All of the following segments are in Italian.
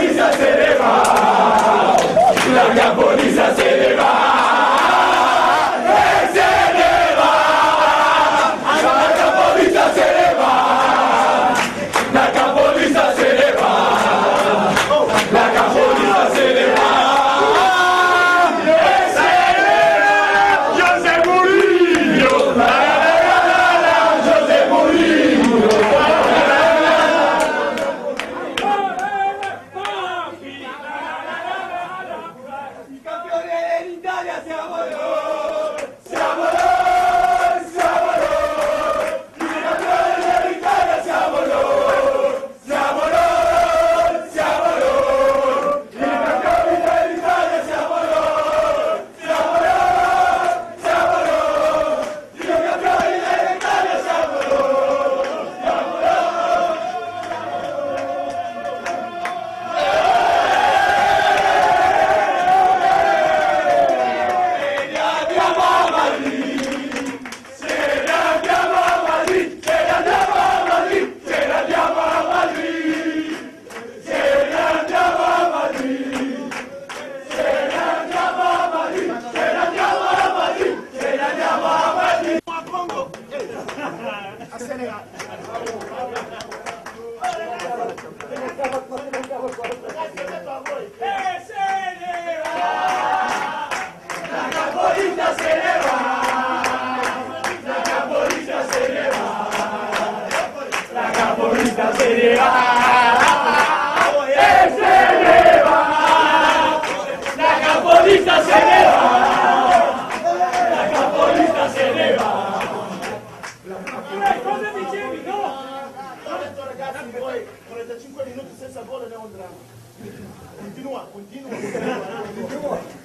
capolista se ne va, la capolista se ne va, e se ne va, la capolista se ne va, la capolista se ne va, la capolista se ne va, e se ne va, José Mourinho, José Mourinho.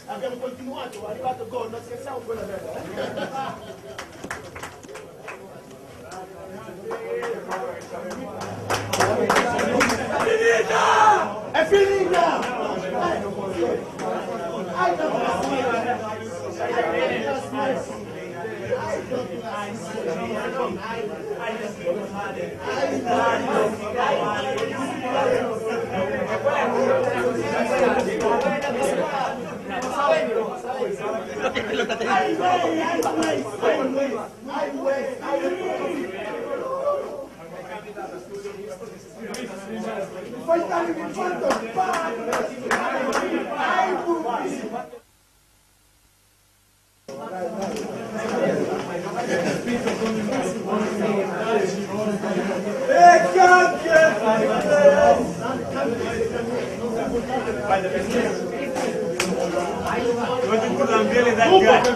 Abbiamo continuato, è arrivato il gol, non scherziamo quella è finita! Poi dare il quanto Dove tu l'ambiente dal gatto?